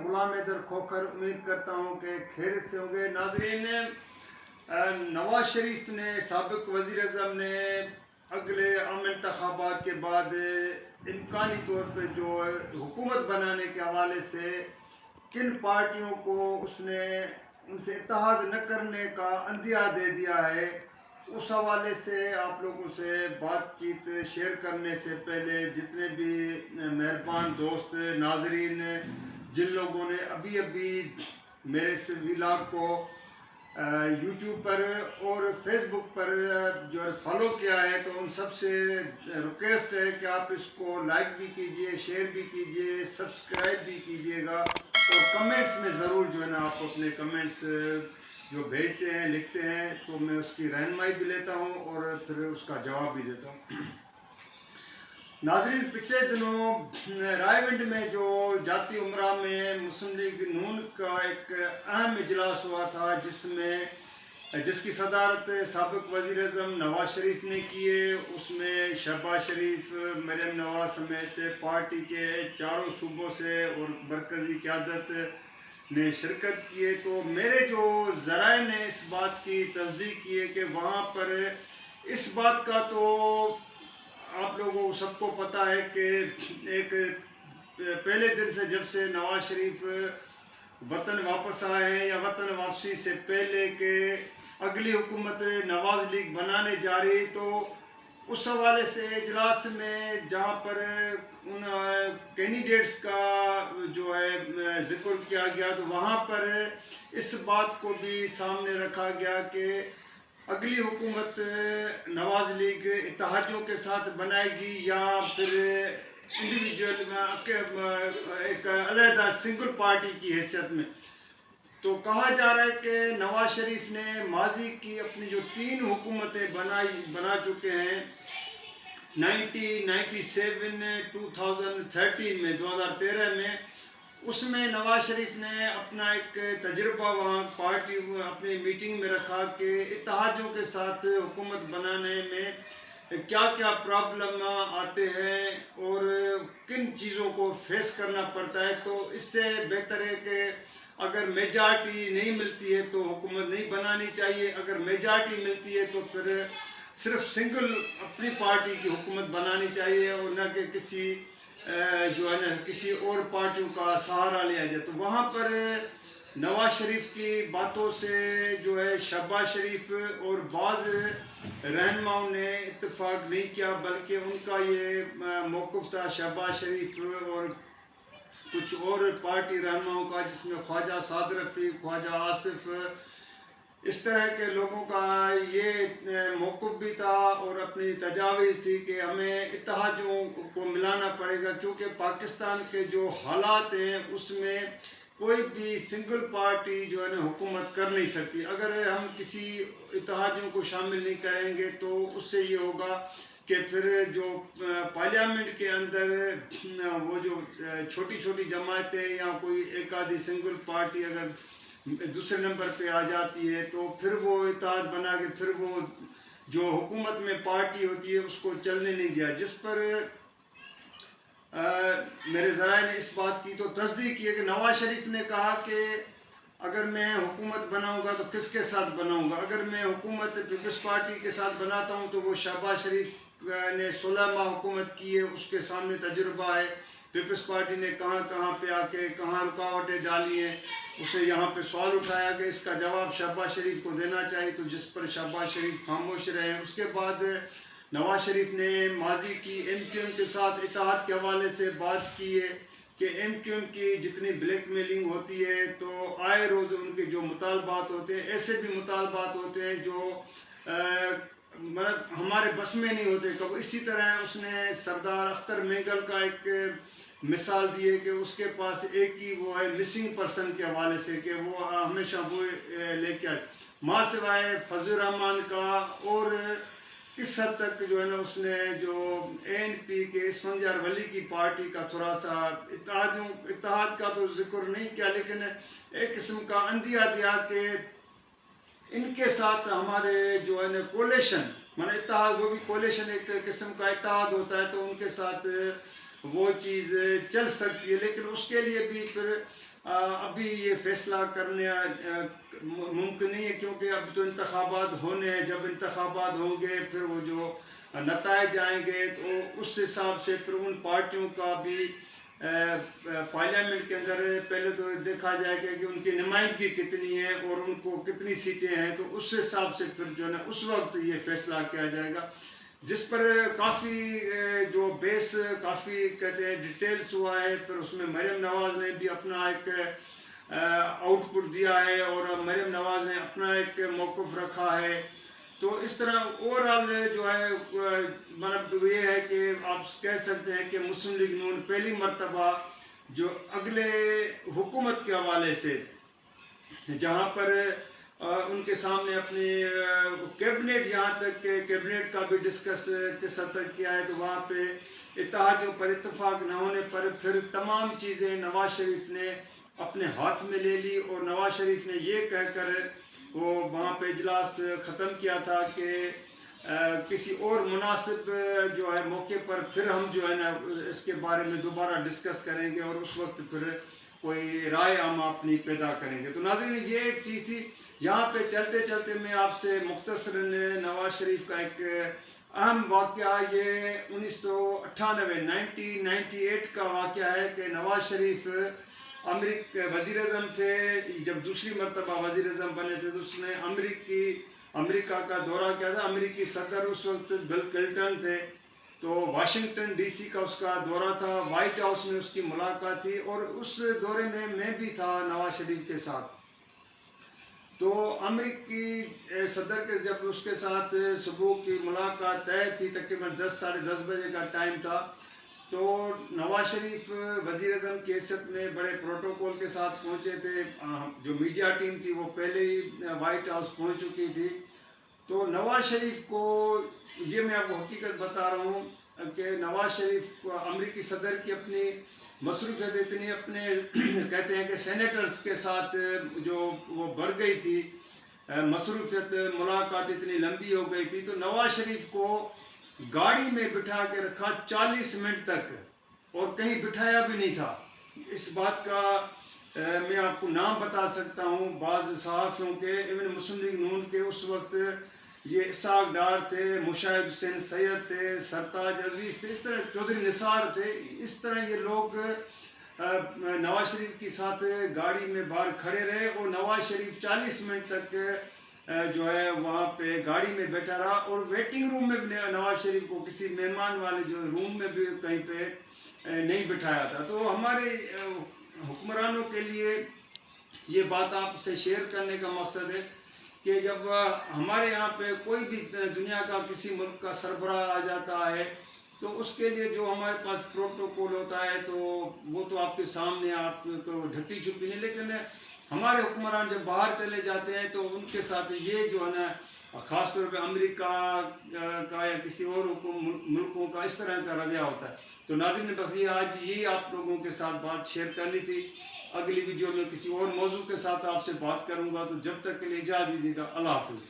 غلام حیدر کھوکھر امید کرتا ہوں کہ خیریت سے ہوں گے۔ ناظرین، نواز شریف نے سابق وزیر اعظم نے اگلے عام انتخابات کے بعد امکانی طور پہ جو حکومت بنانے کے حوالے سے کن پارٹیوں کو اس نے ان سے اتحاد نہ کرنے کا عندیہ دے دیا ہے، اس حوالے سے آپ لوگوں سے بات چیت شیئر کرنے سے پہلے جتنے بھی مہربان دوست ناظرین جن لوگوں نے ابھی میرے اس ولاگ کو یوٹیوب پر اور فیس بک پر جو ہے فالو کیا ہے، تو ان سب سے ریکویسٹ ہے کہ آپ اس کو لائک بھی کیجئے، شیئر بھی کیجئے، سبسکرائب بھی کیجئے گا، اور کمنٹس میں ضرور جو ہے نا آپ اپنے کمنٹس جو بھیجتے ہیں لکھتے ہیں تو میں اس کی رہنمائی بھی لیتا ہوں اور پھر اس کا جواب بھی دیتا ہوں۔ ناظرین، پچھلے دنوں رائے ونڈ میں جو جاتی امراء میں مسلم لیگ نون کا ایک اہم اجلاس ہوا تھا، جس کی صدارت سابق وزیر اعظم نواز شریف نے کی ہے۔ اس میں شہباز شریف، مریم نواز سمیت پارٹی کے چاروں صوبوں سے اور مرکزی قیادت نے شرکت کی ہے۔ تو میرے جو ذرائع نے اس بات کی تصدیق کی ہے کہ وہاں پر اس بات کا تو آپ لوگوں سب کو پتہ ہے کہ ایک پہلے دن سے جب سے نواز شریف وطن واپس آئے ہیں یا وطن واپسی سے پہلے کہ اگلی حکومت نواز لیگ بنانے جا رہی، تو اس حوالے سے اجلاس میں جہاں پر ان کینڈیڈیٹس کا جو ہے ذکر کیا گیا، تو وہاں پر اس بات کو بھی سامنے رکھا گیا کہ اگلی حکومت نواز لیگ اتحادیوں کے ساتھ بنائے گی یا پھر انڈیویجول ایک علیحدہ سنگل پارٹی کی حیثیت میں۔ تو کہا جا رہا ہے کہ نواز شریف نے ماضی کی اپنی جو 3 حکومتیں بنا چکے ہیں، 1997، 2013 میں 2013 میں، اس میں نواز شریف نے اپنا ایک تجربہ وہاں پارٹی اپنی میٹنگ میں رکھا کہ اتحادیوں کے ساتھ حکومت بنانے میں کیا کیا پرابلم آتے ہیں اور کن چیزوں کو فیس کرنا پڑتا ہے۔ تو اس سے بہتر ہے کہ اگر میجارٹی نہیں ملتی ہے تو حکومت نہیں بنانی چاہیے، اگر میجارٹی ملتی ہے تو پھر صرف سنگل اپنی پارٹی کی حکومت بنانی چاہیے اور نہ کہ کسی جو ہے نا کسی اور پارٹیوں کا سہارا لیا جائے۔ تو وہاں پر نواز شریف کی باتوں سے جو ہے شہباز شریف اور بعض رہنماؤں نے اتفاق نہیں کیا، بلکہ ان کا یہ موقف تھا شہباز شریف اور کچھ اور پارٹی رہنماؤں کا، جس میں خواجہ سعد رفیق، خواجہ آصف، اس طرح کے لوگوں کا یہ موقف بھی تھا اور اپنی تجاویز تھی کہ ہمیں اتحادیوں کو ملانا پڑے گا، کیونکہ پاکستان کے جو حالات ہیں اس میں کوئی بھی سنگل پارٹی جو ہے نا حکومت کر نہیں سکتی۔ اگر ہم کسی اتحادیوں کو شامل نہیں کریں گے تو اس سے یہ ہوگا کہ پھر جو پارلیمنٹ کے اندر وہ جو چھوٹی چھوٹی جماعتیں یا کوئی ایک آدھی سنگل پارٹی اگر دوسرے نمبر پہ آ جاتی ہے تو پھر وہ اتحاد بنا کے پھر وہ جو حکومت میں پارٹی ہوتی ہے اس کو چلنے نہیں دیا، جس پر میرے ذرائع نے اس بات کی تو تصدیق کی ہے کہ نواز شریف نے کہا کہ اگر میں حکومت بناؤں گا تو کس کے ساتھ بناؤں گا، اگر میں حکومت پیپلز پارٹی کے ساتھ بناتا ہوں تو وہ شہباز شریف نے 16 ماہ حکومت کی ہے، اس کے سامنے تجربہ ہے، پیپلز پارٹی نے کہاں کہاں پہ آ کے کہاں رکاوٹیں ڈالی ہیں، اس نے یہاں پہ سوال اٹھایا کہ اس کا جواب شہباز شریف کو دینا چاہیے، تو جس پر شہباز شریف خاموش رہے۔ اس کے بعد نواز شریف نے ماضی کی ایم کیو ایم کے ساتھ اتحاد کے حوالے سے بات کی ہے کہ ایم کیو ایم کی جتنی بلیک میلنگ ہوتی ہے تو آئے روز ان کے جو مطالبات ہوتے ہیں، ایسے بھی مطالبات ہوتے ہیں جو مطلب ہمارے بس میں نہیں ہوتے۔ اسی طرح اس نے سردار اختر مینگل کا ایک مثال دی ہے کہ اس کے پاس ایک ہی وہ ہے مسنگ پرسن کے حوالے سے کہ وہ ہمیشہ وہ لے کے آئے، ماں سوائے فضل الرحمان کا، اور کس حد تک جو ہے نا اس نے جو اے این پی کے اسفندیار ولی کی پارٹی کا تھوڑا سا اتحاد کا تو ذکر نہیں کیا، لیکن ایک قسم کا عندیہ دیا کہ ان کے ساتھ ہمارے جو ہے نا کولیشن، اتحاد، وہ بھی کولیشن ایک قسم کا اتحاد ہوتا ہے، تو ان کے ساتھ وہ چیز چل سکتی ہے، لیکن اس کے لیے بھی پھر ابھی یہ فیصلہ کرنا ممکن نہیں ہے، کیونکہ اب تو انتخابات ہونے ہیں. جب انتخابات ہوں گے پھر وہ جو نتائج آئیں گے تو اس حساب سے پھر ان پارٹیوں کا بھی پارلیمنٹ کے اندر پہلے تو دیکھا جائے گا کہ ان کی نمائندگی کتنی ہے اور ان کو کتنی سیٹیں ہیں، تو اس حساب سے پھر جو ہے نا اس وقت یہ فیصلہ کیا جائے گا، جس پر کافی جو بیس کافی کہتے ہیں ڈیٹیلز ہوا ہے. پھر اس میں مریم نواز نے بھی اپنا ایک آؤٹ پٹ دیا ہے اور مریم نواز نے اپنا ایک موقف رکھا ہے. تو اس طرح اوورآل جو ہے مطلب یہ ہے کہ آپ کہہ سکتے ہیں کہ مسلم لیگ نون پہلی مرتبہ جو اگلے حکومت کے حوالے سے جہاں پر ان کے سامنے اپنی کیبنٹ، یہاں تک کہ کیبنٹ کا بھی ڈسکس کس حد تک کیا ہے، تو وہاں پہ اتحادیوں پر اتفاق نہ ہونے پر پھر تمام چیزیں نواز شریف نے اپنے ہاتھ میں لے لی، اور نواز شریف نے یہ کہہ کر وہ وہاں پہ اجلاس ختم کیا تھا کہ کسی اور مناسب جو ہے موقع پر پھر ہم جو ہے نا اس کے بارے میں دوبارہ ڈسکس کریں گے اور اس وقت پھر کوئی رائے ہم اپنی پیدا کریں گے. تو ناظرین یہ ایک چیز تھی. یہاں پہ چلتے چلتے میں آپ سے مختصراً نواز شریف کا ایک اہم واقعہ، یہ 1998 کا واقعہ ہے کہ نواز شریف وزیر اعظم تھے. جب دوسری مرتبہ وزیر اعظم بنے تھے تو اس نے امریکہ کا دورہ کیا تھا. امریکی صدر اس وقت بل کلنٹن تھے، تو واشنگٹن ڈی سی کا اس کا دورہ تھا، وائٹ ہاؤس میں اس کی ملاقات تھی، اور اس دورے میں بھی تھا نواز شریف کے ساتھ. تو امریکی صدر کے جب اس کے ساتھ صبح کی ملاقات طے تھی، تقریباً 10 ساڑھے 10 بجے کا ٹائم تھا، تو نواز شریف وزیر اعظم کی حیثیت میں بڑے پروٹوکول کے ساتھ پہنچے تھے. جو میڈیا ٹیم تھی وہ پہلے ہی وائٹ ہاؤس پہنچ چکی تھی. تو نواز شریف کو یہ میں آپ کو حقیقت بتا رہا ہوں کہ نواز شریف کو امریکی صدر کی اپنی مصروفیت اتنی اپنے کہتے ہیں کہ سینیٹرز کے ساتھ جو وہ بڑھ گئی تھی، مصروفیت ملاقات اتنی لمبی ہو گئی تھی، تو نواز شریف کو گاڑی میں بٹھا کے رکھا 40 منٹ تک، اور کہیں بٹھایا بھی نہیں تھا. اس بات کا میں آپ کو نام بتا سکتا ہوں بعض صحافیوں کے، ایون مسلم لیگ نون کے اس وقت یہ اسحاق ڈار تھے، مشاہد حسین سید تھے، سرتاج عزیز تھے، اس طرح چودھری نثار تھے. اس طرح یہ لوگ نواز شریف کے ساتھ گاڑی میں باہر کھڑے رہے، اور نواز شریف 40 منٹ تک جو ہے وہاں پہ گاڑی میں بیٹھا رہا، اور ویٹنگ روم میں بھی نواز شریف کو کسی مہمان والے جو روم میں بھی کہیں پہ نہیں بٹھایا تھا. تو ہمارے حکمرانوں کے لیے یہ بات آپ سے شیئر کرنے کا مقصد ہے کہ جب ہمارے یہاں پہ کوئی بھی دنیا کا کسی ملک کا سربراہ آ جاتا ہے تو اس کے لیے جو ہمارے پاس پروٹوکول ہوتا ہے تو وہ تو آپ کے سامنے، آپ کو ڈھکی چھپی نہیں، لیکن ہمارے حکمران جب باہر چلے جاتے ہیں تو ان کے ساتھ یہ جو ہے نا خاص طور پہ امریکہ کا یا کسی اور ملکوں کا اس طرح کا رویہ ہوتا ہے. تو ناظرین بس یہ آج یہی آپ لوگوں کے ساتھ بات شیئر کرنی تھی. اگلی ویڈیو میں کسی اور موضوع کے ساتھ آپ سے بات کروں گا، تو جب تک کے لیے اجازت دیجیے گا. اللہ حافظ.